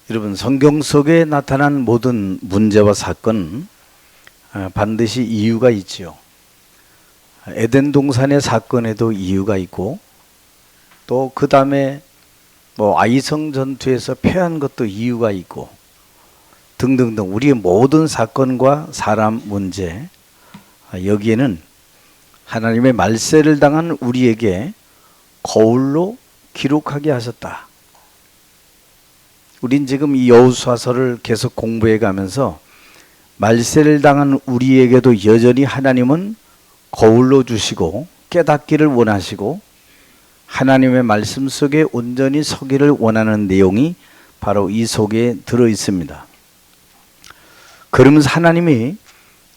여러분, 성경 속에 나타난 모든 문제와 사건은 반드시 이유가 있지요. 에덴 동산의 사건에도 이유가 있고, 또 그 다음에 아이성 전투에서 패한 것도 이유가 있고, 등등등 우리의 모든 사건과 사람 문제, 여기에는 하나님의 말세를 당한 우리에게 거울로 기록하게 하셨다. 우린 지금 이 여호수아서를 계속 공부해 가면서 말세를 당한 우리에게도 여전히 하나님은 거울로 주시고 깨닫기를 원하시고 하나님의 말씀 속에 온전히 서기를 원하는 내용이 바로 이 속에 들어 있습니다. 그러면서 하나님이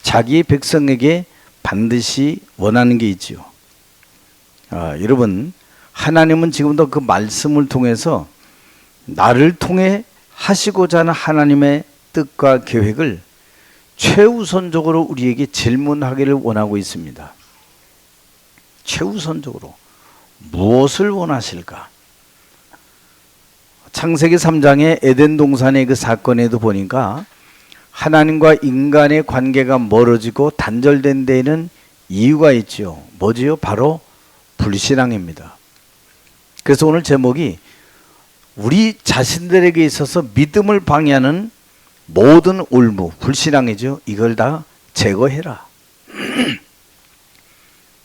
자기 백성에게 반드시 원하는 게 있지요. 여러분, 하나님은 지금도 그 말씀을 통해서 나를 통해 하시고자 하는 하나님의 뜻과 계획을 최우선적으로 우리에게 질문하기를 원하고 있습니다. 최우선적으로 무엇을 원하실까? 창세기 3장의 에덴 동산의 그 사건에도 보니까 하나님과 인간의 관계가 멀어지고 단절된 데에는 이유가 있죠. 뭐지요? 바로 불신앙입니다. 그래서 오늘 제목이 우리 자신들에게 있어서 믿음을 방해하는 모든 올무, 불신앙이죠. 이걸 다 제거해라.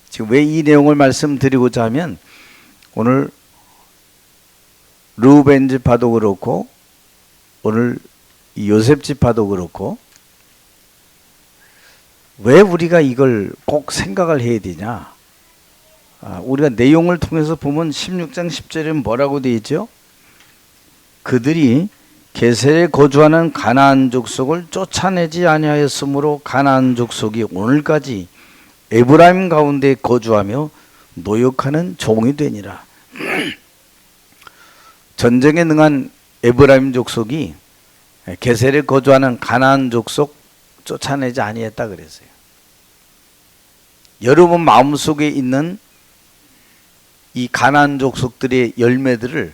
지금 왜 이 내용을 말씀드리고자 하면 오늘 르우벤 지파도 그렇고 오늘 요셉 지파도 그렇고 왜 우리가 이걸 꼭 생각을 해야 되냐? 우리가 내용을 통해서 보면 16장 10절에 뭐라고 되어 있죠? 그들이 게셀에 거주하는 가나안 족속을 쫓아내지 아니하였으므로 가나안 족속이 오늘까지 에브라임 가운데 거주하며 노역하는 종이 되니라. 전쟁에 능한 에브라임 족속이 게셀에 거주하는 가나안 족속 쫓아내지 아니했다 그랬어요. 여러분 마음속에 있는 이 가나안 족속들의 열매들을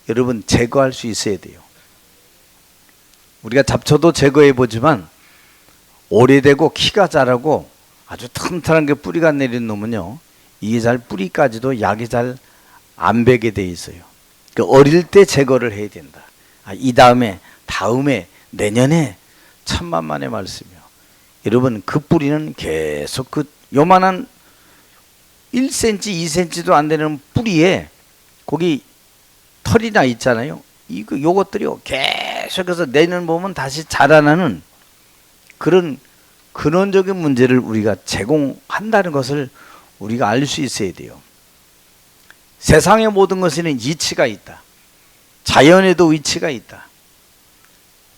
여러분 제거할 수 있어야 돼요. 우리가 잡초도 제거해 보지만 오래되고 키가 자라고 아주 튼튼한 게 뿌리가 내린 놈은요, 이게 잘 뿌리까지도 약이 잘 안 배게 돼 있어요. 그러니까 어릴 때 제거를 해야 된다. 이 다음에 내년에 천만만의 말씀이요. 여러분 그 뿌리는 계속 그 요만한 1cm, 2cm도 안 되는 뿌리에 거기 털이 나 있잖아요. 요것들이요 계속해서 내년 보면 다시 자라나는 그런 근원적인 문제를 우리가 제공한다는 것을 우리가 알 수 있어야 돼요. 세상의 모든 것에는 이치가 있다. 자연에도 이치가 있다.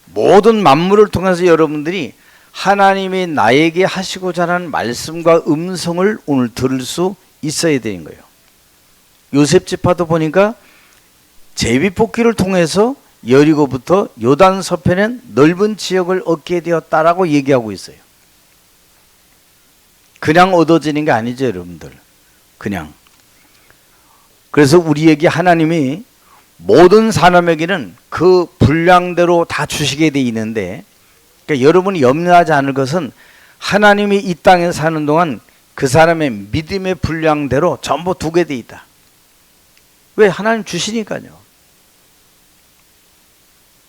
모든 만물을 통해서 여러분들이 하나님이 나에게 하시고자 하는 말씀과 음성을 오늘 들을 수 있어야 되는 거예요. 요셉 지파도 보니까 제비뽑기를 통해서 여리고부터 요단 서편엔 넓은 지역을 얻게 되었다라고 얘기하고 있어요. 그냥 얻어지는 게 아니죠, 여러분들. 그냥. 그래서 우리에게 하나님이 모든 사람에게는 그 분량대로 다 주시게 돼 있는데, 그러니까 여러분이 염려하지 않을 것은 하나님이 이 땅에 사는 동안 그 사람의 믿음의 분량대로 전부 두게 돼 있다. 왜? 하나님 주시니까요.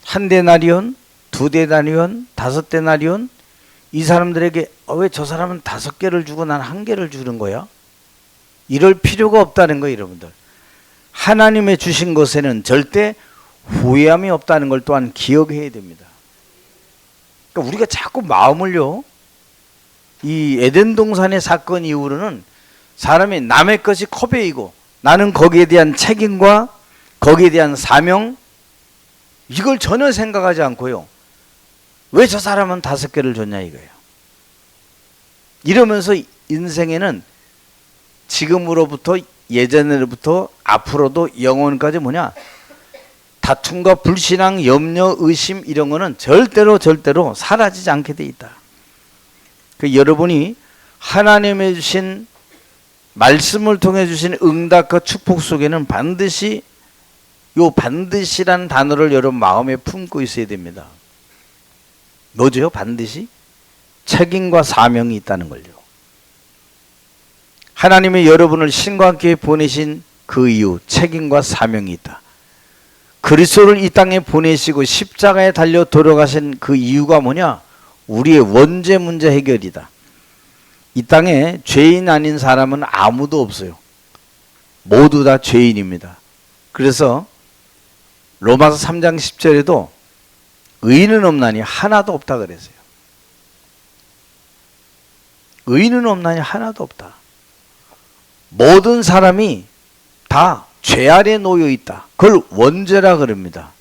한 데나리온, 두 데나리온, 다섯 데나리온, 이 사람들에게 왜 저 사람은 5개를 주고 난 1개를 주는 거야? 이럴 필요가 없다는 거예요, 여러분들. 하나님의 주신 것에는 절대 후회함이 없다는 걸 또한 기억해야 됩니다. 그러니까 우리가 자꾸 마음을요, 이 에덴 동산의 사건 이후로는 사람이 남의 것이 커베이고 나는 거기에 대한 책임과 거기에 대한 사명, 이걸 전혀 생각하지 않고요, 왜 저 사람은 5개를 줬냐 이거예요. 이러면서 인생에는 지금으로부터 예전으로부터 앞으로도 영원까지 뭐냐, 다툼과 불신앙, 염려, 의심 이런 거는 절대로 사라지지 않게 돼 있다. 그 여러분이 하나님의 주신 말씀을 통해 주신 응답과 축복 속에는 반드시 요 반드시라는 단어를 여러분 마음에 품고 있어야 됩니다. 뭐죠? 반드시 책임과 사명이 있다는 걸요. 하나님이 여러분을 신과 함께 보내신 그 이유, 책임과 사명이 있다. 그리스도를 이 땅에 보내시고 십자가에 달려 돌아가신 그 이유가 뭐냐? 우리의 원죄 문제 해결이다. 이 땅에 죄인 아닌 사람은 아무도 없어요. 모두 다 죄인입니다. 그래서 로마서 3장 10절에도 의인은 없나니 하나도 없다 그랬어요. 의인은 없나니 하나도 없다. 모든 사람이 다 죄 아래 놓여 있다. 그걸 원죄라 그럽니다.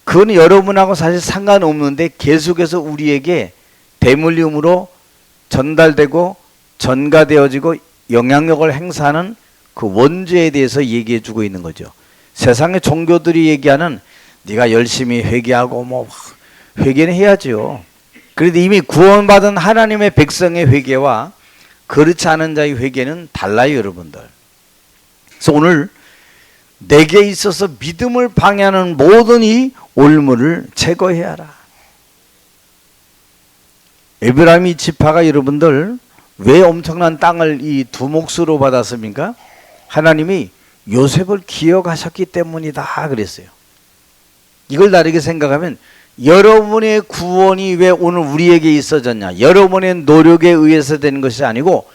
그건 여러분하고 사실 상관없는데 계속해서 우리에게 대물림으로 전달되고 전가되어지고 영향력을 행사하는 그 원죄에 대해서 얘기해 주고 있는 거죠. 세상의 종교들이 얘기하는 네가 열심히 회개하고 뭐 회개는 해야죠. 그런데 이미 구원받은 하나님의 백성의 회개와 그렇지 않은 자의 회개는 달라요, 여러분들. 그래서 오늘 내게 있어서 믿음을 방해하는 모든 이 올무를 제거해야 하라. 에브라임이 지파가 여러분들 왜 엄청난 땅을 이 두 몫으로 받았습니까? 하나님이 요셉을 기억하셨기 때문이다 그랬어요. 이걸 다르게 생각하면 여러분의 구원이 왜 오늘 우리에게 있어졌냐? 여러분의 노력에 의해서 되는 것이 아니고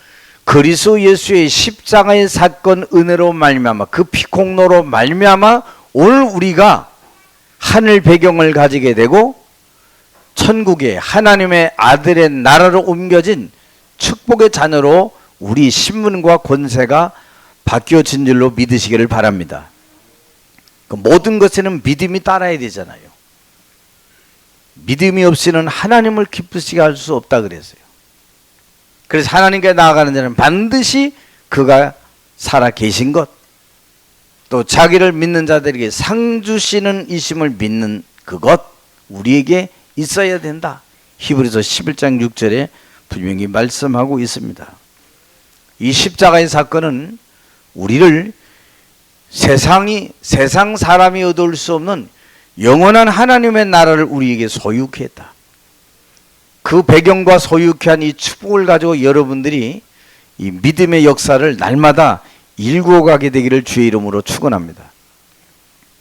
그리스도 예수의 십자가의 사건 은혜로 말미암아 그 피공로로 말미암아 오늘 우리가 하늘 배경을 가지게 되고 천국의 하나님의 아들의 나라로 옮겨진 축복의 자녀로 우리 신분과 권세가 바뀌어진 줄로 믿으시기를 바랍니다. 그 모든 것에는 믿음이 따라야 되잖아요. 믿음이 없이는 하나님을 기쁘시게 할 수 없다 그랬어요. 그래서 하나님께 나아가는 자는 반드시 그가 살아 계신 것, 또 자기를 믿는 자들에게 상 주시는 이심을 믿는 그것 우리에게 있어야 된다. 히브리서 11장 6절에 분명히 말씀하고 있습니다. 이 십자가의 사건은 우리를 세상 사람이 얻을 수 없는 영원한 하나님의 나라를 우리에게 소유케 했다. 그 배경과 소유케 한 이 축복을 가지고 여러분들이 이 믿음의 역사를 날마다 일구어가게 되기를 주의 이름으로 축원합니다.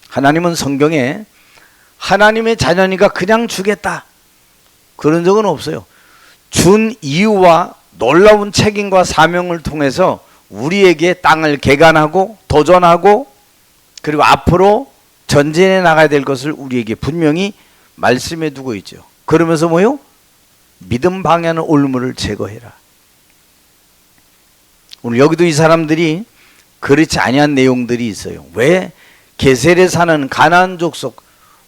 하나님은 성경에 하나님의 자녀니까 그냥 주겠다 그런 적은 없어요. 준 이유와 놀라운 책임과 사명을 통해서 우리에게 땅을 개간하고 도전하고 그리고 앞으로 전진해 나가야 될 것을 우리에게 분명히 말씀해 두고 있죠. 그러면서 뭐요? 믿음 방해하는 올무를 제거해라. 오늘 여기도 이 사람들이 그렇지 아니한 내용들이 있어요. 왜? 게셀에 사는 가나안 족속,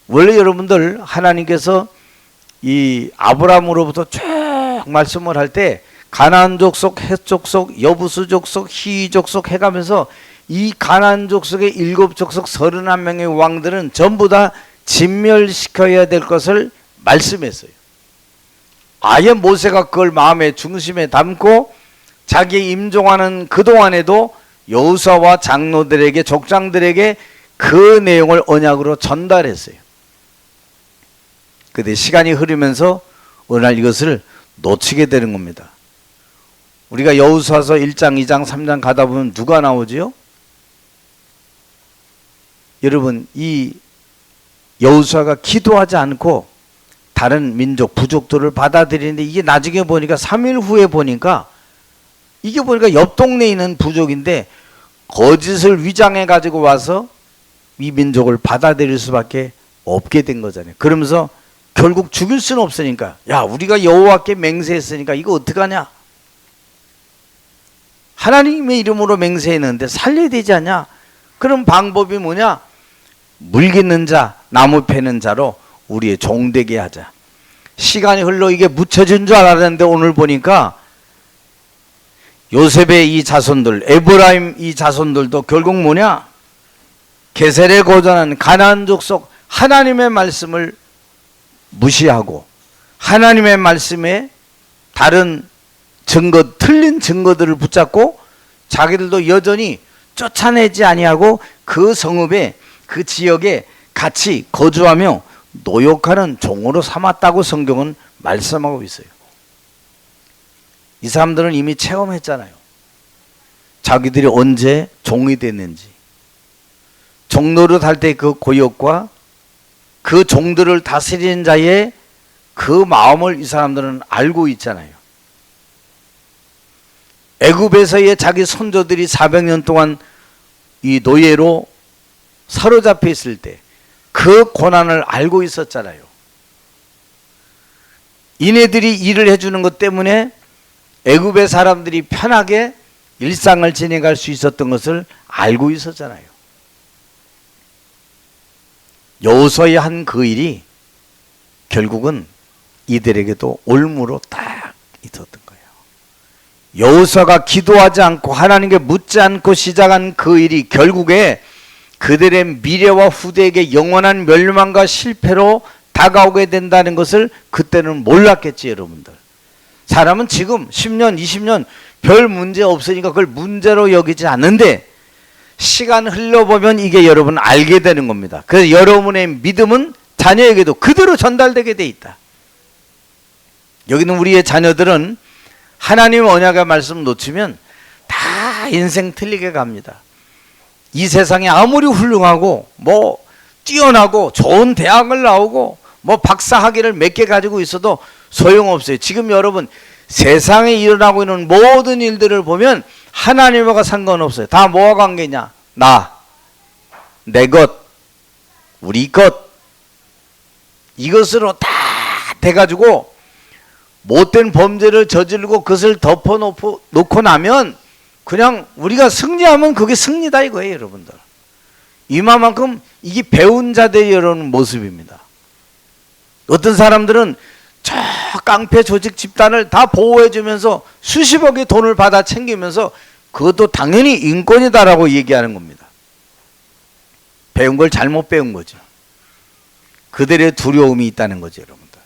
원래 여러분들 하나님께서 이 아브라함으로부터 쭉 말씀을 할 때 가나안 족속, 헷 족속, 여부수 족속, 히 족속 해가면서 이 가나안 족속의 7족속 31명의 왕들은 전부 다 진멸시켜야 될 것을 말씀했어요. 아예 모세가 그걸 마음의 중심에 담고 자기 임종하는 그동안에도 여호수아와 장로들에게 족장들에게 그 내용을 언약으로 전달했어요. 그런데 시간이 흐르면서 어느 날 이것을 놓치게 되는 겁니다. 우리가 여호수아서 1장, 2장, 3장 가다 보면 누가 나오지요? 여러분, 이 여호수아가 기도하지 않고 다른 민족, 부족들을 받아들이는데 이게 나중에 보니까 3일 후에 보니까 이게 보니까 옆 동네에 있는 부족인데 거짓을 위장해 가지고 와서 이 민족을 받아들일 수밖에 없게 된 거잖아요. 그러면서 결국 죽일 수는 없으니까 야, 우리가 여호와께 맹세했으니까 이거 어떡하냐? 하나님의 이름으로 맹세했는데 살려야 되지 않냐? 그럼 방법이 뭐냐? 물 깃는 자, 나무 패는 자로 우리의 종되게 하자. 시간이 흘러 이게 묻혀진 줄 알았는데 오늘 보니까 요셉의 이 자손들, 에브라임 이 자손들도 결국 뭐냐? 게셀에 거주하는 가나안 족속 하나님의 말씀을 무시하고 하나님의 말씀에 다른 증거, 틀린 증거들을 붙잡고 자기들도 여전히 쫓아내지 아니하고 그 성읍에 그 지역에 같이 거주하며 노역하는 종으로 삼았다고 성경은 말씀하고 있어요. 이 사람들은 이미 체험했잖아요. 자기들이 언제 종이 됐는지. 종노릇 할 때 그 고역과 그 종들을 다스리는 자의 그 마음을 이 사람들은 알고 있잖아요. 애굽에서의 자기 선조들이 400년 동안 이 노예로 사로잡혀 있을 때 그 고난을 알고 있었잖아요. 이네들이 일을 해주는 것 때문에 애굽의 사람들이 편하게 일상을 지내갈 수 있었던 것을 알고 있었잖아요. 여호수아의 한 그 일이 결국은 이들에게도 올무로 딱 있었던 거예요. 여호수아가 기도하지 않고 하나님께 묻지 않고 시작한 그 일이 결국에 그들의 미래와 후대에게 영원한 멸망과 실패로 다가오게 된다는 것을 그때는 몰랐겠지, 여러분들. 사람은 지금 10년, 20년 별 문제 없으니까 그걸 문제로 여기지 않는데 시간 흘러보면 이게 여러분 알게 되는 겁니다. 그래서 여러분의 믿음은 자녀에게도 그대로 전달되게 돼 있다. 여기는 우리의 자녀들은 하나님의 언약의 말씀 놓치면 다 인생 틀리게 갑니다. 이 세상에 아무리 훌륭하고 뭐 뛰어나고 좋은 대학을 나오고 뭐 박사 학위를 몇 개 가지고 있어도 소용없어요. 지금 여러분 세상에 일어나고 있는 모든 일들을 보면 하나님과 상관없어요. 다 뭐와 관계냐? 나, 내 것, 우리 것, 이것으로 다 돼가지고 못된 범죄를 저지르고 그것을 덮어놓고 나면 그냥 우리가 승리하면 그게 승리다 이거예요, 여러분들. 이만큼 이게 배운 자들이 이런 모습입니다. 어떤 사람들은 저 깡패 조직 집단을 다 보호해주면서 수십억의 돈을 받아 챙기면서 그것도 당연히 인권이다라고 얘기하는 겁니다. 배운 걸 잘못 배운 거죠. 그들의 두려움이 있다는 거죠, 여러분들.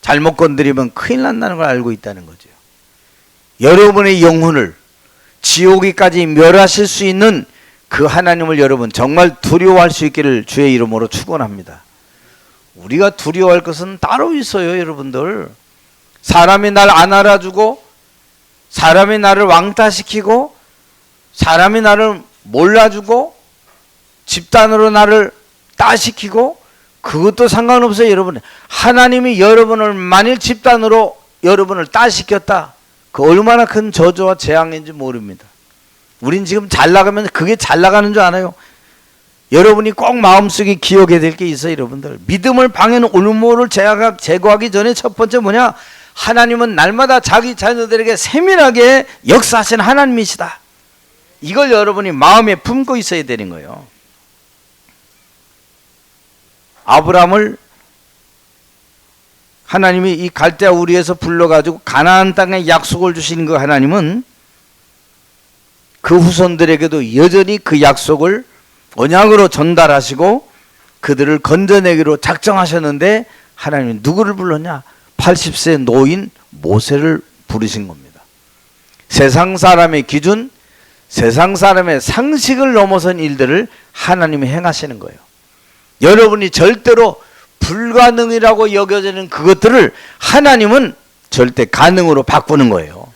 잘못 건드리면 큰일 난다는 걸 알고 있다는 거죠. 여러분의 영혼을 지옥에까지 멸하실 수 있는 그 하나님을 여러분 정말 두려워할 수 있기를 주의 이름으로 축원합니다. 우리가 두려워할 것은 따로 있어요, 여러분들. 사람이 날 안 알아주고 사람이 나를 왕따시키고 사람이 나를 몰라주고 집단으로 나를 따시키고 그것도 상관없어요, 여러분. 하나님이 여러분을 만일 집단으로 여러분을 따시켰다. 그 얼마나 큰 저주와 재앙인지 모릅니다. 우린 지금 잘 나가면 그게 잘 나가는 줄 아나요? 여러분이 꼭 마음속에 기억해야 될 게 있어요, 여러분들. 믿음을 방해하는 올무를 제거하기 전에 첫 번째 뭐냐? 하나님은 날마다 자기 자녀들에게 세밀하게 역사하시는 하나님이시다. 이걸 여러분이 마음에 품고 있어야 되는 거예요. 아브라함을 하나님이 이 갈대아 우리에서 불러가지고 가나안 땅에 약속을 주신 그 하나님은 그 후손들에게도 여전히 그 약속을 언약으로 전달하시고 그들을 건져내기로 작정하셨는데 하나님이 누구를 불렀냐? 80세 노인 모세를 부르신 겁니다. 세상 사람의 기준, 세상 사람의 상식을 넘어선 일들을 하나님이 행하시는 거예요. 여러분이 절대로 불가능이라고 여겨지는 그것들을 하나님은 절대 가능으로 바꾸는 거예요.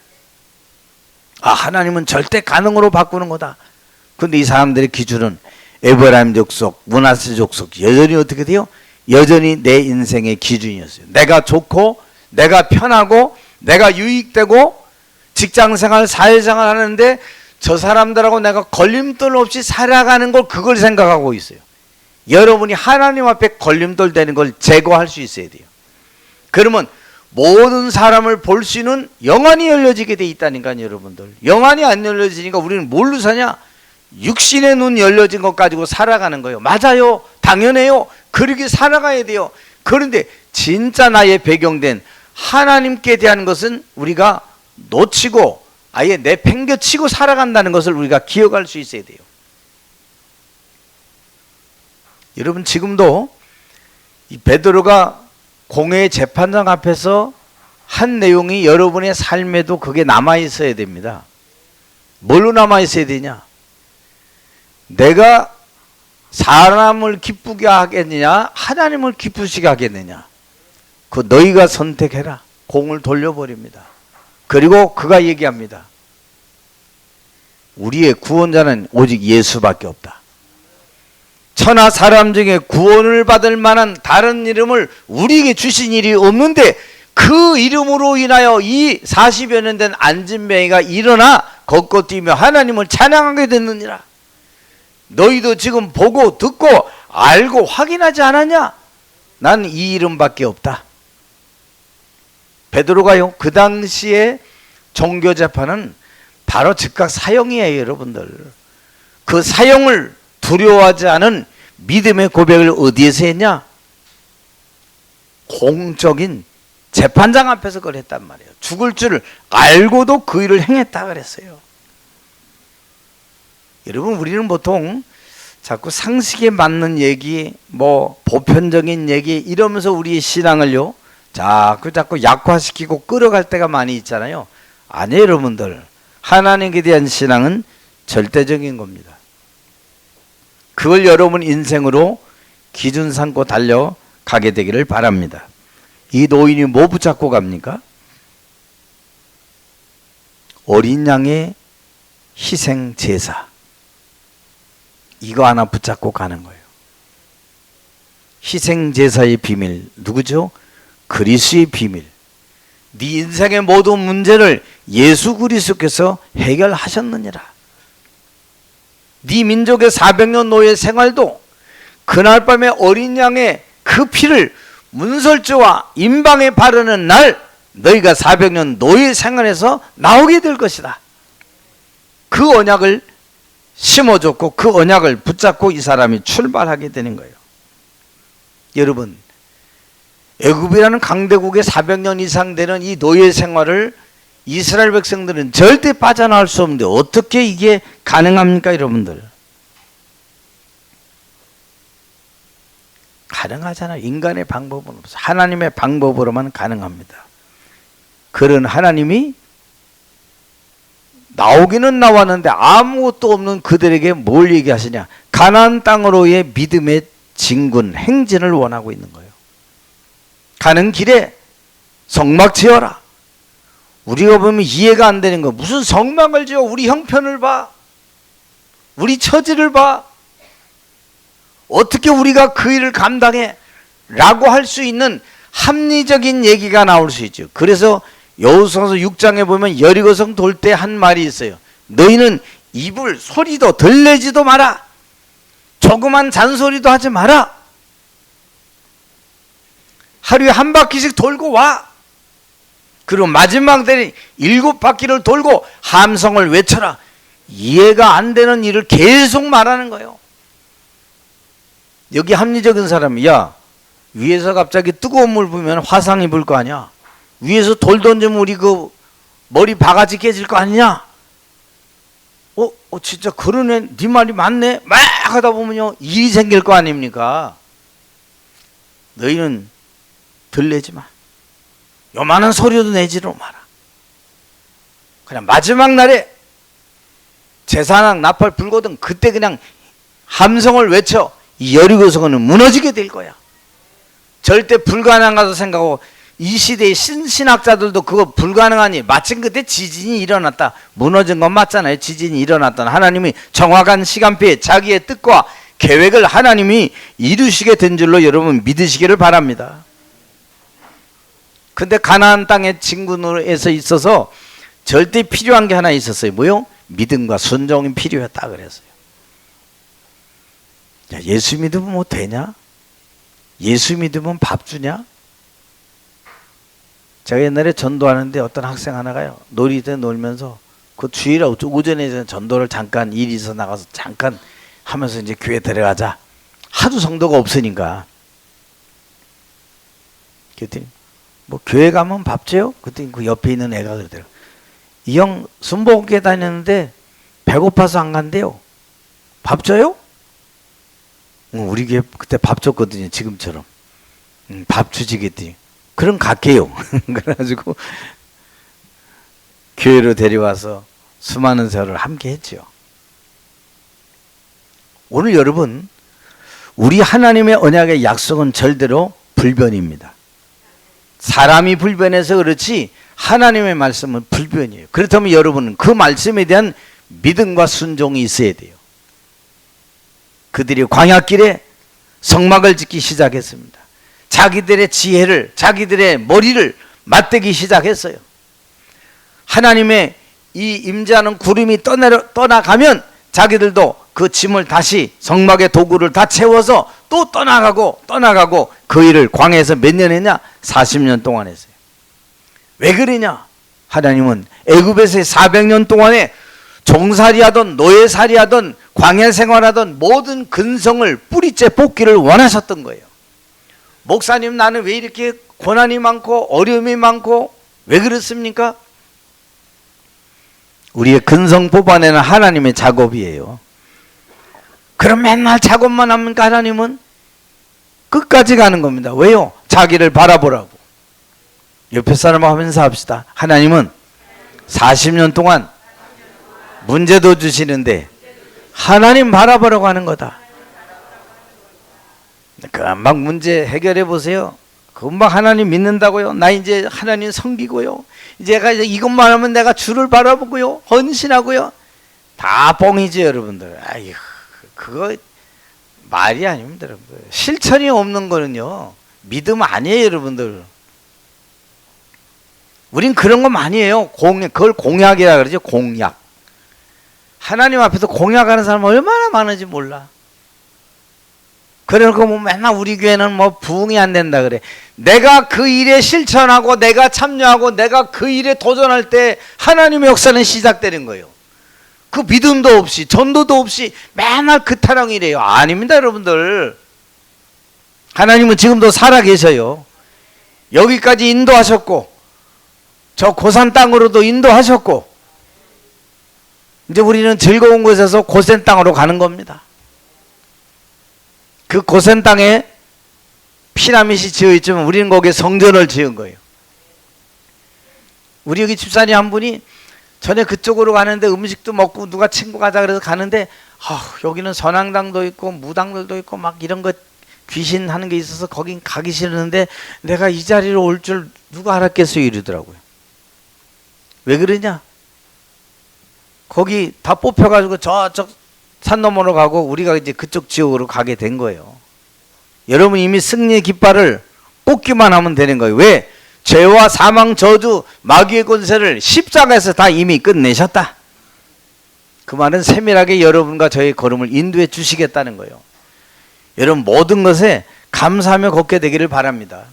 아, 하나님은 절대 가능으로 바꾸는 거다. 그런데 이 사람들의 기준은 에브라임 족속, 므낫세 족속 여전히 어떻게 돼요? 여전히 내 인생의 기준이었어요. 내가 좋고 내가 편하고 내가 유익되고 직장생활, 사회생활 하는데 저 사람들하고 내가 걸림돌 없이 살아가는 걸 그걸 생각하고 있어요. 여러분이 하나님 앞에 걸림돌 되는 걸 제거할 수 있어야 돼요. 그러면 모든 사람을 볼 수 있는 영안이 열려지게 돼 있다니까요, 여러분들. 영안이 안 열려지니까 우리는 뭘로 사냐? 육신의 눈 열려진 것 가지고 살아가는 거예요. 맞아요. 당연해요. 그렇게 살아가야 돼요. 그런데 진짜 나의 배경된 하나님께 대한 것은 우리가 놓치고 아예 내팽겨치고 살아간다는 것을 우리가 기억할 수 있어야 돼요. 여러분, 지금도 이 베드로가 공회의 재판장 앞에서 한 내용이 여러분의 삶에도 그게 남아 있어야 됩니다. 뭘로 남아 있어야 되냐? 내가 사람을 기쁘게 하겠느냐 하나님을 기쁘시게 하겠느냐, 그 너희가 선택해라. 공을 돌려버립니다. 그리고 그가 얘기합니다. 우리의 구원자는 오직 예수밖에 없다. 천하 사람 중에 구원을 받을 만한 다른 이름을 우리에게 주신 일이 없는데 그 이름으로 인하여 이 40여 년 된 안진뱅이가 일어나 걷고 뛰며 하나님을 찬양하게 됐느니라. 너희도 지금 보고 듣고 알고 확인하지 않았냐? 난 이 이름밖에 없다. 베드로가요, 그 당시에 종교재판은 바로 즉각 사형이에요. 여러분들, 그 사형을 두려워하지 않은 믿음의 고백을 어디에서 했냐? 공적인 재판장 앞에서 그걸 했단 말이에요. 죽을 줄을 알고도 그 일을 행했다 그랬어요. 여러분, 우리는 보통 자꾸 상식에 맞는 얘기, 뭐 보편적인 얘기 이러면서 우리의 신앙을요 자꾸 약화시키고 끌어갈 때가 많이 있잖아요. 아니에요. 여러분들, 하나님께 대한 신앙은 절대적인 겁니다. 그걸 여러분 인생으로 기준 삼고 달려가게 되기를 바랍니다. 이 노인이 뭐 붙잡고 갑니까? 어린 양의 희생 제사, 이거 하나 붙잡고 가는 거예요. 희생 제사의 비밀 누구죠? 그리스도의 비밀. 네 인생의 모든 문제를 예수 그리스도께서 해결하셨느니라. 네 민족의 400년 노예 생활도 그날 밤에 어린 양의 그 피를 문설주와 임방에 바르는 날 너희가 400년 노예 생활에서 나오게 될 것이다. 그 언약을 심어줬고 그 언약을 붙잡고 이 사람이 출발하게 되는 거예요. 여러분, 애굽이라는 강대국에 400년 이상 되는 이 노예 생활을 이스라엘 백성들은 절대 빠져나올 수 없는데 어떻게 이게 가능합니까? 여러분들, 가능하잖아요. 인간의 방법은 없어요. 하나님의 방법으로만 가능합니다. 그런 하나님이 나오기는 나왔는데 아무것도 없는 그들에게 뭘 얘기하시냐? 가나안 땅으로의 믿음의 진군, 행진을 원하고 있는 거예요. 가는 길에 성막 지어라. 우리가 보면 이해가 안 되는 거, 무슨 성막을 지어? 우리 형편을 봐, 우리 처지를 봐, 어떻게 우리가 그 일을 감당해? 라고 할 수 있는 합리적인 얘기가 나올 수 있죠. 그래서 여호수아서 6장에 보면 여리고성 돌 때 한 말이 있어요. 너희는 입을 소리도 덜 내지도 마라. 조그만 잔소리도 하지 마라. 하루에 한 바퀴씩 돌고 와. 그리고 마지막 때는 7바퀴를 돌고 함성을 외쳐라. 이해가 안 되는 일을 계속 말하는 거예요. 여기 합리적인 사람이, 야, 위에서 갑자기 뜨거운 물 부으면 화상이 불 거 아니야. 위에서 돌 던지면 우리 그 머리 바가지 깨질 거 아니냐? 진짜 그러네. 네 말이 맞네. 막 하다 보면요 일이 생길 거 아닙니까? 너희는 덜 내지 마. 요만한 소리도 내지도 마라. 그냥 마지막 날에 제사랑 나팔 불거든 그때 그냥 함성을 외쳐. 이 여리고성은 무너지게 될 거야. 절대 불가능하다고 생각하고, 이 시대의 신학자들도 그거 불가능하니 마침 그때 지진이 일어났다. 무너진 건 맞잖아요. 지진이 일어났던 하나님이 정확한 시간표에 자기의 뜻과 계획을 하나님이 이루시게 된 줄로 여러분 믿으시기를 바랍니다. 근데 가나안 땅의 진군에서 있어서 절대 필요한 게 하나 있었어요. 뭐요? 믿음과 순종이 필요했다 그랬어요. 야, 예수 믿으면 뭐 되냐? 예수 믿으면 밥 주냐? 제가 옛날에 전도하는데 어떤 학생 하나가요, 놀이터 놀면서 그 주일 오전에 전도를 잠깐 일이 있어 나가서 잠깐 하면서 이제 교회 데려가자. 하도 성도가 없으니까. 그랬더니 뭐 교회 가면 밥 줘요? 그랬더니 그 옆에 있는 애가 그러더라고요. 이 형 순복음교회 다녔는데 배고파서 안 간대요. 밥 줘요? 우리 교회 그때 밥 줬거든요. 지금처럼. 밥 주지겠더니 그럼 갈게요. 그래가지고 교회로 데려와서 수많은 세월을 함께 했죠. 오늘 여러분, 우리 하나님의 언약의 약속은 절대로 불변입니다. 사람이 불변해서 그렇지 하나님의 말씀은 불변이에요. 그렇다면 여러분은 그 말씀에 대한 믿음과 순종이 있어야 돼요. 그들이 광야길에 성막을 짓기 시작했습니다. 자기들의 지혜를, 자기들의 머리를 맞대기 시작했어요. 하나님의 이 임재하는 구름이 떠나가면 자기들도 그 짐을 다시 성막의 도구를 다 채워서 또 떠나가고 그 일을 광야에서 몇 년 했냐? 40년 동안 했어요. 왜 그러냐? 하나님은 애굽에서의 400년 동안에 종살이하던 노예살이하던 광야 생활하던 모든 근성을 뿌리째 뽑기를 원하셨던 거예요. 목사님, 나는 왜 이렇게 고난이 많고 어려움이 많고 왜 그렇습니까? 우리의 근성 뽑아내는 하나님의 작업이에요. 그럼 맨날 작업만 합니까? 하나님은 끝까지 가는 겁니다. 왜요? 자기를 바라보라고. 옆에 사람하고 하면서 합시다. 하나님은 40년 동안 문제도 주시는데 하나님 바라보라고 하는 거다. 금방 문제 해결해 보세요. 금방 하나님 믿는다고요. 나 이제 하나님 섬기고요. 이제 이것만 하면 내가 주를 바라보고요. 헌신하고요. 다 뻥이지 여러분들. 아유, 그거 말이 아닙니다. 여러분들. 실천이 없는 거는요 믿음 아니에요 여러분들. 우린 그런 거 많이 해요. 그걸 공약이라 그러죠. 공약. 하나님 앞에서 공약하는 사람 얼마나 많은지 몰라. 그래놓고 뭐 맨날 우리 교회는 뭐 부흥이 안 된다 그래. 내가 그 일에 실천하고 내가 참여하고 내가 그 일에 도전할 때 하나님의 역사는 시작되는 거예요. 그 믿음도 없이 전도도 없이 맨날 그 타령이래요. 아닙니다 여러분들. 하나님은 지금도 살아계셔요. 여기까지 인도하셨고 저 고산 땅으로도 인도하셨고 이제 우리는 즐거운 곳에서 고센 땅으로 가는 겁니다. 그 고센 땅에 피라밋이 지어있지만 우리는 거기에 성전을 지은 거예요. 우리 여기 집사님 한 분이 전에 그쪽으로 가는데 음식도 먹고 누가 친구 가자 그래서 가는데 여기는 선앙당도 있고 무당들도 있고 막 이런 거 귀신 하는 게 있어서 거긴 가기 싫었는데 내가 이 자리로 올 줄 누가 알았겠어요 이러더라고요. 왜 그러냐? 거기 다 뽑혀가지고 저쪽 산 너머로 가고 우리가 이제 그쪽 지역으로 가게 된 거예요. 여러분 이미 승리의 깃발을 뽑기만 하면 되는 거예요. 왜? 죄와 사망, 저주, 마귀의 권세를 십자가에서 다 이미 끝내셨다. 그 말은 세밀하게 여러분과 저의 걸음을 인도해 주시겠다는 거예요. 여러분 모든 것에 감사하며 걷게 되기를 바랍니다.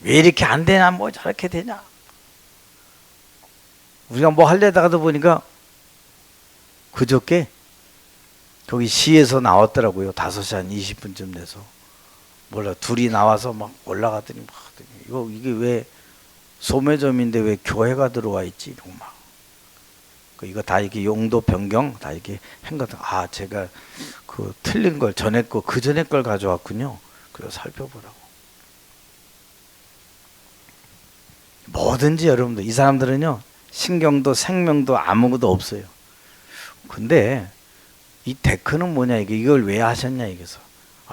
왜 이렇게 안 되냐? 뭐 저렇게 되냐? 우리가 뭐 하려다가도 보니까 그저께 거기 시에서 나왔더라고요. 5시 한 20분쯤 돼서 몰라 둘이 나와서 막 올라가더니 이게 왜 소매점인데 왜 교회가 들어와 있지? 이러고 막 이거 다 이렇게 용도 변경 다 이렇게 한 거다. 제가 그 틀린 걸 전에 거 그 전에 걸 가져왔군요. 그래서 살펴보라고. 뭐든지 여러분들 이 사람들은요 신경도 생명도 아무것도 없어요. 근데 이 데크는 뭐냐 이걸 왜 하셨냐 이게서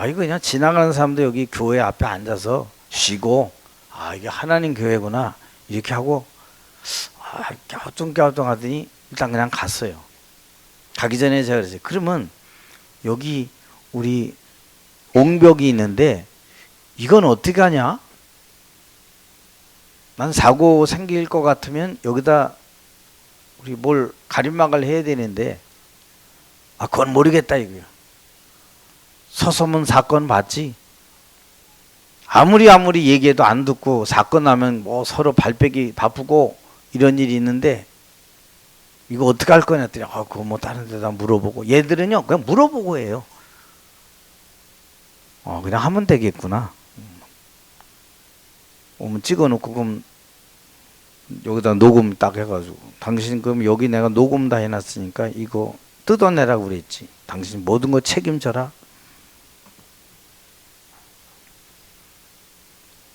이거 그냥 지나가는 사람도 여기 교회 앞에 앉아서 쉬고 이게 하나님 교회구나 이렇게 하고 갸우뚱갸우뚱 하더니 일단 그냥 갔어요. 가기 전에 제가 그랬어요. 그러면 여기 우리 옹벽이 있는데 이건 어떻게 하냐? 난 사고 생길 것 같으면 여기다 우리 뭘 가림막을 해야 되는데 그건 모르겠다 이거야. 서소문 사건 봤지? 아무리 얘기해도 안 듣고 사건 나면 뭐 서로 발빼기 바쁘고 이런 일이 있는데 이거 어떻게 할 거냐 했더니 그거 뭐 다른 데다 물어보고 얘들은요 그냥 물어보고 해요. 그냥 하면 되겠구나. 오면 찍어놓고 그럼 여기다 녹음 딱 해가지고 당신 그럼 여기 내가 녹음 다 해놨으니까 이거 뜯어내라고 그랬지. 당신 모든 거 책임져라.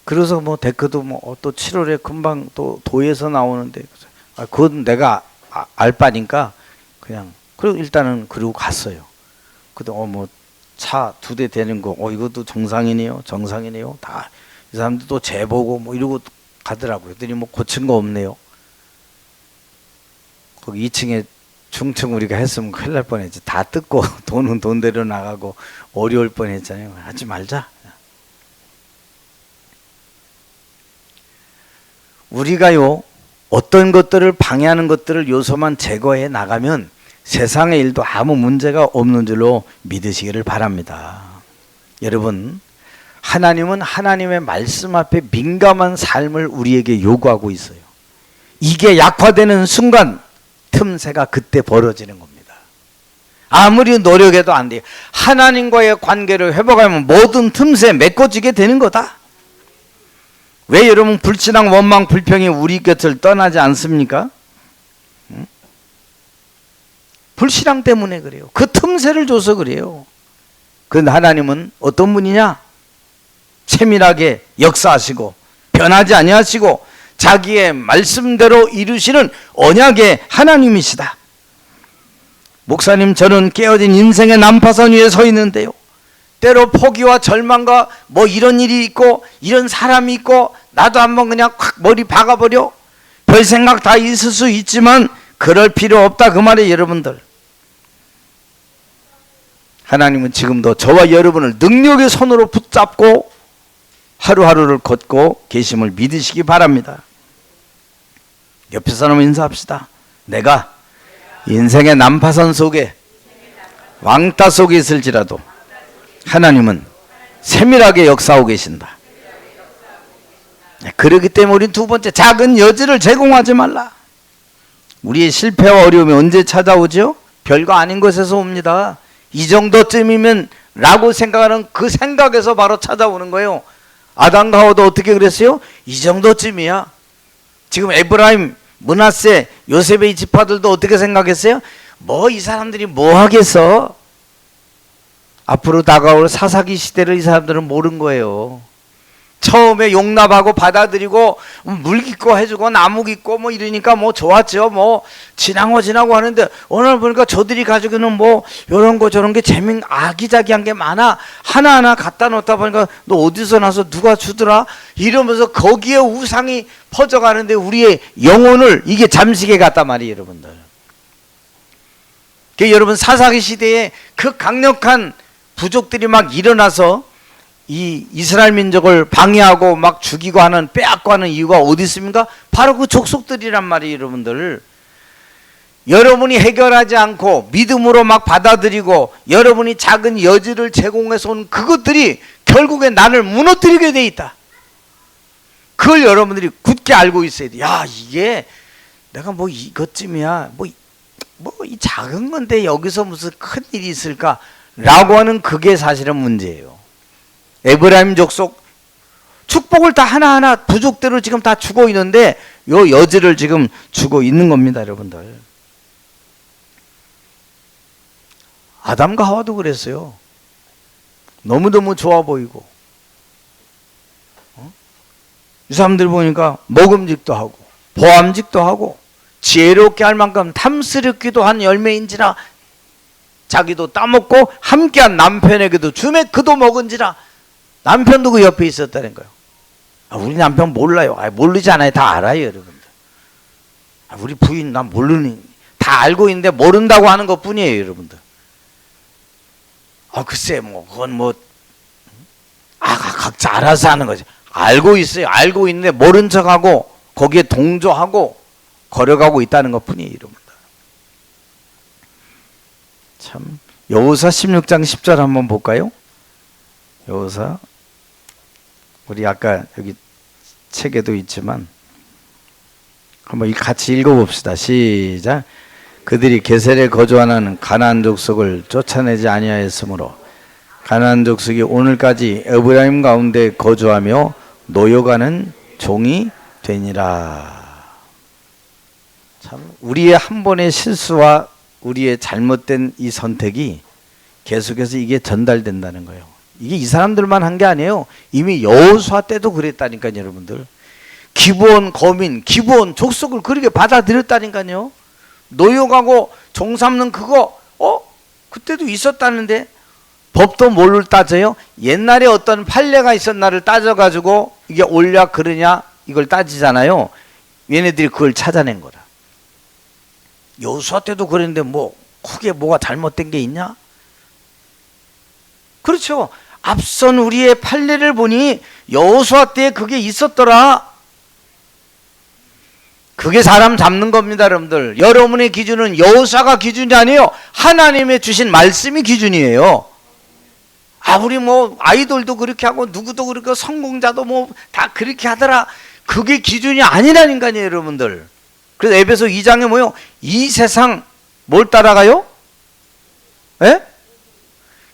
그래서 뭐 데크도 뭐 또 7월에 금방 또 도에서 나오는데 그건 내가 알 바니까 그냥 그리고 일단은 그리고 갔어요. 그때 뭐 차 2대 되는 거, 이것도 정상이네요. 정상이네요. 다 이 사람들 또 재보고 뭐 이러고 가더라고요. 그랬더니 뭐 고친 거 없네요. 거기 2층에 중층 우리가 했으면 큰일 날 뻔했지. 다 뜯고 돈은 돈대로 나가고 어려울 뻔했잖아요. 하지 말자. 우리가요, 어떤 것들을 방해하는 것들을 요소만 제거해 나가면 세상의 일도 아무 문제가 없는 줄로 믿으시기를 바랍니다. 여러분, 하나님은 하나님의 말씀 앞에 민감한 삶을 우리에게 요구하고 있어요. 이게 약화되는 순간 틈새가 그때 벌어지는 겁니다. 아무리 노력해도 안 돼요. 하나님과의 관계를 회복하면 모든 틈새 메꿔지게 되는 거다. 왜 여러분 불신앙, 원망, 불평이 우리 곁을 떠나지 않습니까? 불신앙 때문에 그래요. 그 틈새를 줘서 그래요. 그런데 하나님은 어떤 분이냐? 세밀하게 역사하시고 변하지 아니하시고 자기의 말씀대로 이루시는 언약의 하나님이시다. 목사님, 저는 깨어진 인생의 난파선 위에 서 있는데요, 때로 포기와 절망과 뭐 이런 일이 있고 이런 사람이 있고 나도 한번 그냥 확 머리 박아버려, 별 생각 다 있을 수 있지만 그럴 필요 없다, 그 말이에요. 여러분들, 하나님은 지금도 저와 여러분을 능력의 손으로 붙잡고 하루하루를 걷고 계심을 믿으시기 바랍니다. 옆에 사람 인사합시다. 내가 인생의 난파선 속에 왕따 속에 있을지라도 하나님은 세밀하게 역사하고 계신다. 그렇기 때문에 우리는 두 번째, 작은 여지를 제공하지 말라. 우리의 실패와 어려움이 언제 찾아오죠? 별거 아닌 것에서 옵니다. 이 정도쯤이면 라고 생각하는 그 생각에서 바로 찾아오는 거예요. 아담과 하와도 어떻게 그랬어요? 이 정도쯤이야. 지금 에브라임, 므낫세, 요셉의 지파들도 어떻게 생각했어요? 뭐 이 사람들이 뭐 하겠어? 앞으로 다가올 사사기 시대를 이 사람들은 모른 거예요. 처음에 용납하고 받아들이고 물 깃고 해주고 나무 깃고 뭐 이러니까 뭐 좋았죠. 뭐 지나고 하는데 오늘 보니까 저들이 가지고 있는 뭐 이런 거 저런 게 아기자기한 게 많아. 하나하나 갖다 놓다 보니까 너 어디서 나서 누가 주더라? 이러면서 거기에 우상이 퍼져가는데 우리의 영혼을 이게 잠식해 갔단 말이에요, 여러분들. 여러분, 사사기 시대에 그 강력한 부족들이 막 일어나서 이 이스라엘 민족을 방해하고 막 죽이고 하는, 빼앗고 하는 이유가 어디 있습니까? 바로 그 족속들이란 말이에요, 여러분들. 여러분이 해결하지 않고 믿음으로 막 받아들이고 여러분이 작은 여지를 제공해서 온 그것들이 결국에 나를 무너뜨리게 돼 있다. 그걸 여러분들이 굳게 알고 있어야 돼. 야, 이게 내가 뭐 이것쯤이야, 뭐 이 작은 건데 여기서 무슨 큰 일이 있을까? 라고 하는 그게 사실은 문제예요. 에브라임 족속 축복을 다 하나하나 부족대로 지금 다 주고 있는데 요 여지를 지금 주고 있는 겁니다, 여러분들. 아담과 하와도 그랬어요. 너무너무 좋아 보이고, 이 사람들 보니까 먹음직도 하고 보암직도 하고 지혜롭게 할 만큼 탐스럽기도 한 열매인지라 자기도 따먹고 함께한 남편에게도 주매 그도 먹은지라. 남편도 그 옆에 있었다는 거예요. 우리 남편 몰라요. 모르지 않아요. 다 알아요, 여러분들. 우리 부인 난 모르는, 다 알고 있는데 모른다고 하는 것 뿐이에요, 여러분들. 글쎄 뭐 그건 뭐 각자 알아서 하는 거지. 알고 있어요. 알고 있는데 모른 척하고 거기에 동조하고 걸어가고 있다는 것 뿐이에요, 여러분들. 참, 여호수아 16장 10절 한번 볼까요? 여호수아, 우리 아까 여기 책에도 있지만 한번 같이 읽어봅시다. 시작. 그들이 게셀에 거주하는 가나안 족속을 쫓아내지 아니하였으므로 가나안 족속이 오늘까지 에브라임 가운데 거주하며 노여가는 종이 되니라. 참, 우리의 한 번의 실수와 우리의 잘못된 이 선택이 계속해서 이게 전달된다는 거예요. 이게 이 사람들만 한 게 아니에요. 이미 여호수아 때도 그랬다니까요, 여러분들. 기브온 거민, 기브온 족속을 그렇게 법도 뭘 따져요? 옛날에 어떤 판례가 있었나를 따져가지고 이게 옳냐 그르냐 이걸 따지잖아요. 얘네들이 그걸 찾아낸 거라. 여호수아 때도 그랬는데 뭐 크게 뭐가 잘못된 게 있냐? 그렇죠. 앞선 우리의 판례를 보니 여호수아 때에 그게 있었더라. 그게 사람 잡는 겁니다, 여러분들. 여러분의 기준은 여호수아가 기준이 아니에요. 하나님의 주신 말씀이 기준이에요. 우리 뭐 아이돌도 그렇게 하고 누구도 그렇게 성공자도 뭐 다 그렇게 하더라. 그게 기준이 아니라니까요, 여러분들. 그래서 에베소 2장에 뭐요? 이 세상 뭘 따라가요? 예?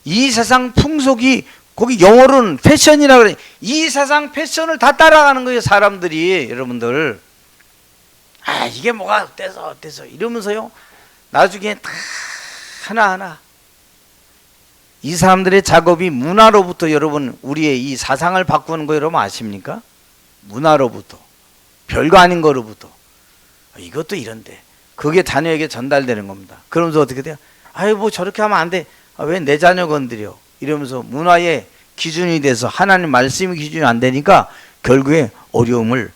이 세상 풍속이, 거기 영어로는 패션이라 그래. 이 세상 패션을 다 따라가는 거예요, 사람들이. 여러분들. 이게 뭐가 어때서 이러면서요. 나중에 다 하나하나 이 사람들의 작업이 문화로부터, 여러분, 우리의 이 사상을 바꾸는 거 여러분 아십니까? 문화로부터, 별거 아닌 거로부터. 이것도 이런데 그게 자녀에게 전달되는 겁니다. 그러면서 어떻게 돼요? 뭐 저렇게 하면 안 돼. 왜 내 자녀 건드려? 이러면서 문화의 기준이 돼서 하나님 말씀이 기준이 안 되니까 결국에 어려움을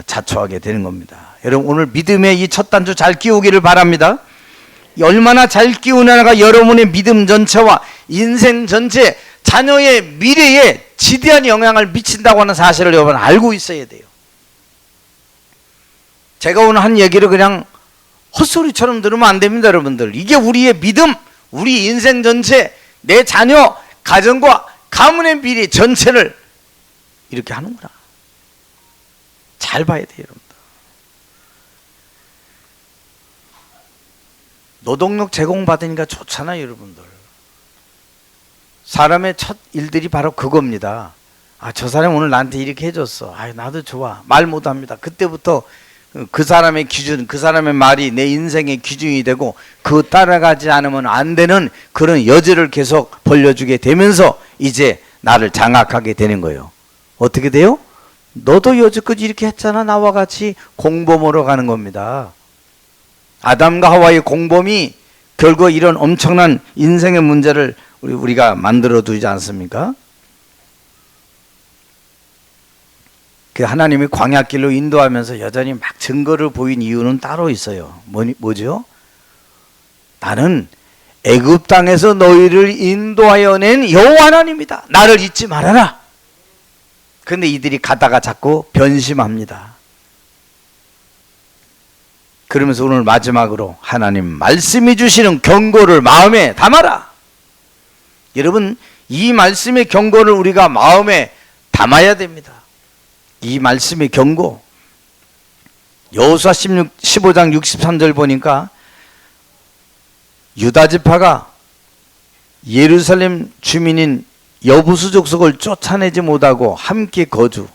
자초하게 되는 겁니다. 여러분, 오늘 믿음의 이 첫 단추 잘 끼우기를 바랍니다. 얼마나 잘 끼우냐가 여러분의 믿음 전체와 인생 전체, 자녀의 미래에 지대한 영향을 미친다고 하는 사실을 여러분 알고 있어야 돼요. 제가 오늘 한 얘기를 그냥 헛소리처럼 들으면 안 됩니다, 여러분들. 이게 우리의 믿음, 우리 인생 전체, 내 자녀, 가정과 가문의 미래 전체를 이렇게 하는구나. 잘 봐야 돼요, 여러분들. 노동력 제공받으니까 좋잖아요, 여러분들. 사람의 첫 일들이 바로 그겁니다. 저 사람이 오늘 나한테 이렇게 해줬어. 나도 좋아. 말 못합니다. 그때부터 그 사람의 기준, 그 사람의 말이 내 인생의 기준이 되고, 그 따라가지 않으면 안 되는 그런 여지를 계속 벌려주게 되면서 이제 나를 장악하게 되는 거예요. 어떻게 돼요? 너도 여지껏 이렇게 했잖아. 나와 같이 공범으로 가는 겁니다. 아담과 하와의 공범이 결국 이런 엄청난 인생의 문제를 우리가 만들어 두지 않습니까? 그 하나님이 광야길로 인도하면서 여전히 막 증거를 보인 이유는 따로 있어요. 뭐죠? 나는 애굽 땅에서 너희를 인도하여 낸 여호와 하나님이다. 나를 잊지 말아라. 그런데 이들이 가다가 자꾸 변심합니다. 그러면서 오늘 마지막으로 하나님 말씀이 주시는 경고를 마음에 담아라. 여러분, 이 말씀의 경고를 우리가 마음에 담아야 됩니다. 이 말씀의 경고, 여호수아 15장 63절 보니까 유다 지파가 예루살렘 주민인 여부수 족속을 쫓아내지 못하고 함께 거주.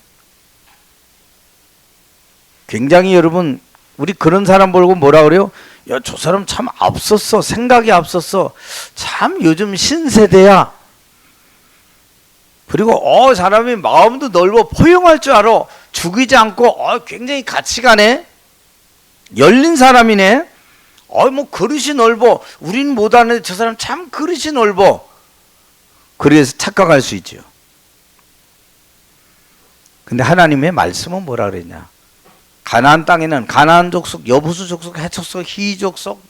굉장히 여러분, 우리 그런 사람 보고 뭐라 그래요? 야, 저 사람 참 앞섰어. 생각이 앞섰어. 참 요즘 신세대야. 그리고 사람이 마음도 넓어, 포용할 줄 알아. 죽이지 않고 굉장히 가치가네. 열린 사람이네. 뭐 그릇이 넓어. 우린 못하는데 저 사람 참 그릇이 넓어. 그래서 착각할 수 있죠. 근데 하나님의 말씀은 뭐라 그랬냐? 가나안 땅에는 가나안 족속, 여부수 족속, 헷 족속, 히 족속,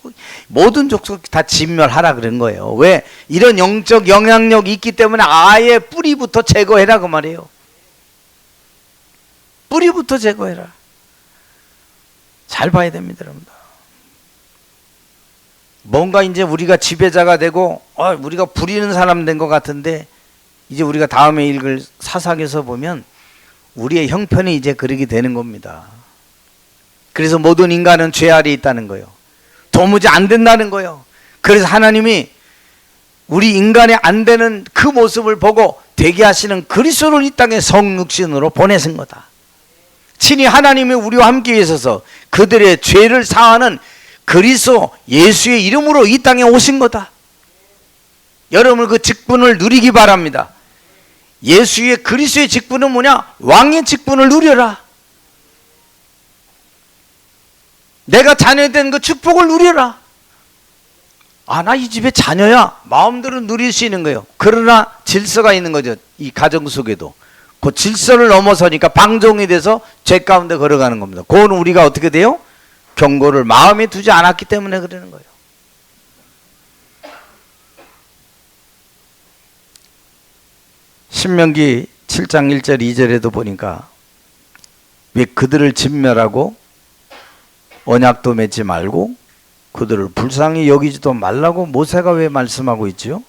모든 족속 다 진멸하라 그런 거예요. 왜? 이런 영적 영향력이 있기 때문에 아예 뿌리부터 제거해라 그 말이에요. 뿌리부터 제거해라. 잘 봐야 됩니다, 여러분들. 뭔가 이제 우리가 지배자가 되고 우리가 부리는 사람 된 것 같은데, 이제 우리가 다음에 읽을 사사기에서 보면 우리의 형편이 이제 그렇게 되는 겁니다. 그래서 모든 인간은 죄 아래 있다는 거예요. 도무지 안 된다는 거예요. 그래서 하나님이 우리 인간의 안 되는 그 모습을 보고 되게 하시는 그리스도를 이 땅에 성육신으로 보내신 거다. 친히 하나님이 우리와 함께 있어서 그들의 죄를 사하는 그리스도 예수의 이름으로 이 땅에 오신 거다. 여러분 그 직분을 누리기 바랍니다. 예수의 그리스도의 직분은 뭐냐? 왕의 직분을 누려라. 내가 자녀된 그 축복을 누려라. 아, 나 이 집의 자녀야. 마음대로 누릴 수 있는 거예요. 그러나 질서가 있는 거죠. 이 가정 속에도. 그 질서를 넘어서니까 방종이 돼서 죄 가운데 걸어가는 겁니다. 그건 우리가 어떻게 돼요? 경고를 마음에 두지 않았기 때문에 그러는 거예요. 신명기 7장 1절 2절에도 보니까 왜 그들을 진멸하고 언약도 맺지 말고 그들을 불쌍히 여기지도 말라고 모세가 왜 말씀하고 있지요?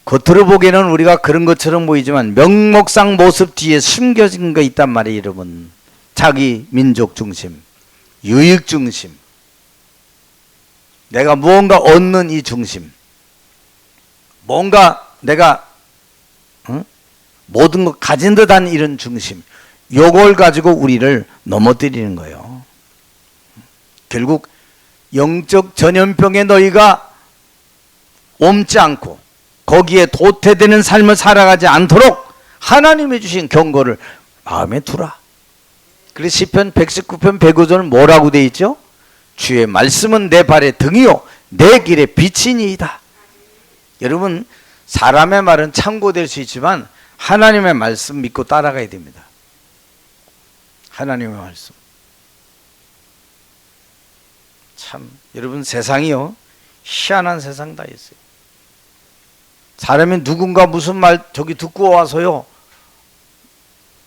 겉으로 보기에는 우리가 그런 것처럼 보이지만 명목상 모습 뒤에 숨겨진 거 있단 말이에요, 여러분. 자기 민족 중심, 유익 중심, 내가 무언가 얻는 이 중심, 뭔가 내가 모든 것 가진 듯한 이런 중심, 요걸 가지고 우리를 넘어뜨리는 거예요. 결국 영적 전염병에 너희가 옮지 않고 거기에 도태되는 삶을 살아가지 않도록 하나님이 주신 경고를 마음에 두라. 그래서 시편 119편 105절은 뭐라고 되어 있죠? 주의 말씀은 내 발의 등이요 내 길의 빛이니이다. 여러분, 사람의 말은 참고될 수 있지만 하나님의 말씀 믿고 따라가야 됩니다. 하나님의 말씀. 참 여러분, 세상이요 희한한 세상 다 있어요. 사람이 누군가 무슨 말 저기 듣고 와서요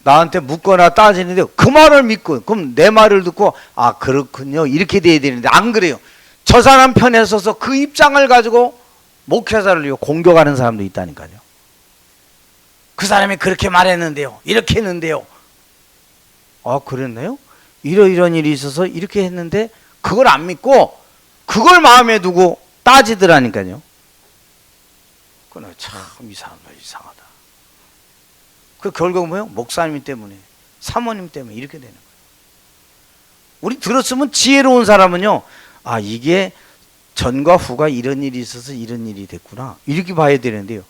나한테 묻거나 따지는데 그 말을 믿고, 그럼 내 말을 듣고 아 그렇군요 이렇게 돼야 되는데 안 그래요. 저 사람 편에 서서 그 입장을 가지고 목회자를 공격하는 사람도 있다니까요. 그 사람이 그렇게 말했는데요, 이렇게 했는데요. 아 그랬나요? 이런 일이 있어서 이렇게 했는데 그걸 안 믿고 그걸 마음에 두고 따지더라니까요. 그건 참 이상하다. 그 결국 뭐예요? 목사님 때문에, 사모님 때문에 이렇게 되는 거예요. 우리 들었으면 지혜로운 사람은요, 아 이게 전과 후가 이런 일이 있어서 이런 일이 됐구나 이렇게 봐야 되는데요,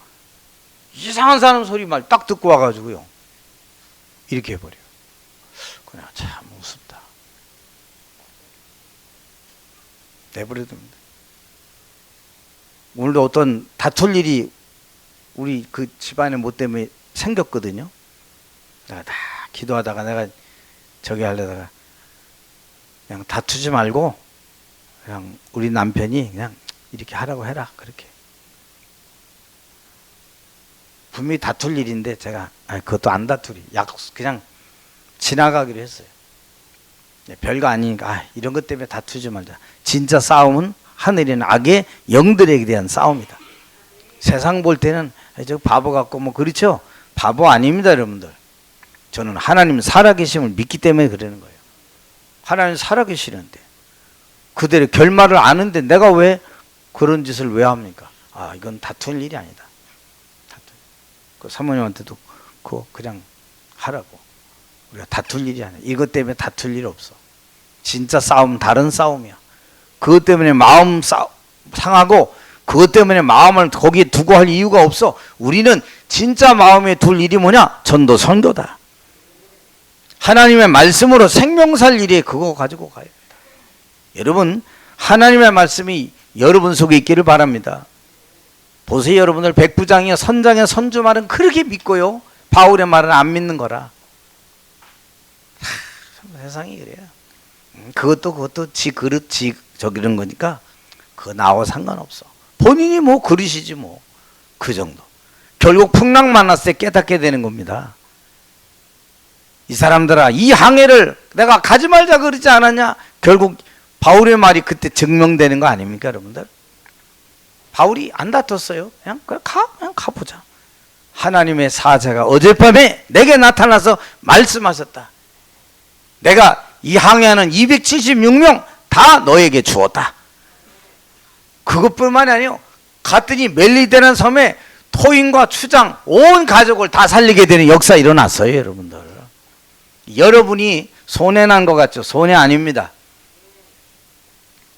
이상한 사람 소리 말 딱 듣고 와가지고요 이렇게 해버려요. 그냥 참 우습다. 내버려 둡니다. 오늘도 어떤 다툴 일이 우리 그 집안에 뭐 때문에 생겼거든요. 내가 다 기도하다가 내가 저기 하려다가 그냥 다투지 말고 그냥 우리 남편이 그냥 이렇게 하라고 해라 그렇게. 분명히 다툴 일인데 제가 그것도 안 다투리 그냥 지나가기로 했어요. 별거 아니니까 이런 것 때문에 다투지 말자. 진짜 싸움은 하늘에는 악의 영들에 대한 싸움이다. 세상 볼 때는 저 바보 같고 뭐 그렇죠? 바보 아닙니다, 여러분들. 저는 하나님 살아계심을 믿기 때문에 그러는 거예요. 하나님 살아계시는데 그들의 결말을 아는데 내가 왜 그런 짓을 왜 합니까? 아 이건 다툴 일이 아니다. 그 사모님한테도 그거 그냥 하라고. 우리가 다툴 일이 아니야. 이것 때문에 다툴 일 없어. 진짜 싸움 다른 싸움이야. 그것 때문에 마음 상하고 그것 때문에 마음을 거기에 두고 할 이유가 없어. 우리는 진짜 마음에 둘 일이 뭐냐? 전도 선교다. 하나님의 말씀으로 생명 살 일에 그거 가지고 가야 된다. 여러분, 하나님의 말씀이 여러분 속에 있기를 바랍니다. 보세요, 여러분들. 백부장이요 선장의 선주 말은 그렇게 믿고요 바울의 말은 안 믿는 거라. 세상이 그래요. 그것도 지 그릇 저기는 거니까 그거 나와 상관없어. 본인이 뭐 그릇이지 뭐. 그 정도. 결국 풍랑 만났을 때 깨닫게 되는 겁니다. 이 사람들아 이 항해를 내가 가지 말자 그러지 않았냐. 결국 바울의 말이 그때 증명되는 거 아닙니까, 여러분들? 바울이 안 다퉜어요. 그냥 가보자. 하나님의 사자가 어젯밤에 내게 나타나서 말씀하셨다. 내가 이 항해하는 276명 다 너에게 주었다. 그것뿐만이 아니요, 갔더니 멜리데라는 섬에 토인과 추장 온 가족을 다 살리게 되는 역사 일어났어요, 여러분들. 여러분이 손해난 것 같죠? 손해 아닙니다.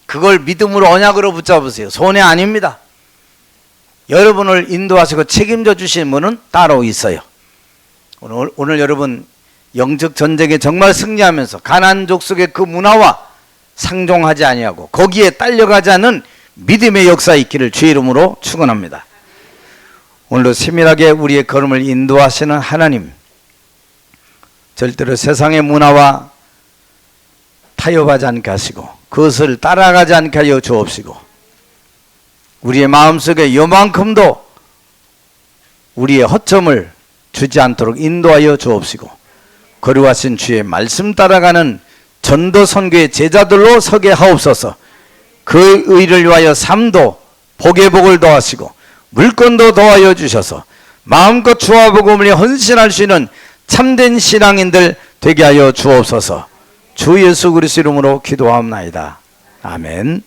그걸 믿음으로 언약으로 붙잡으세요. 손해 아닙니다. 여러분을 인도하시고 책임져 주시는 분은 따로 있어요. 오늘 여러분 영적 전쟁에 정말 승리하면서 가나안 족속의 그 문화와 상종하지 아니하고 거기에 딸려가지 않은 믿음의 역사 있기를 주의 이름으로 축원합니다. 오늘도 세밀하게 우리의 걸음을 인도하시는 하나님, 절대로 세상의 문화와 타협하지 않게 하시고 그것을 따라가지 않게 하여 주옵시고, 우리의 마음속에 요만큼도 우리의 허점을 주지 않도록 인도하여 주옵시고, 거룩하신 주의 말씀 따라가는 전도 선교의 제자들로 서게 하옵소서. 그 의를 위하여 삶도 복의 복을 더하시고 물건도 더하여 주셔서 마음껏 주와 복음을 헌신할 수 있는 참된 신앙인들 되게 하여 주옵소서. 주 예수 그리스도 이름으로 기도하옵나이다. 아멘.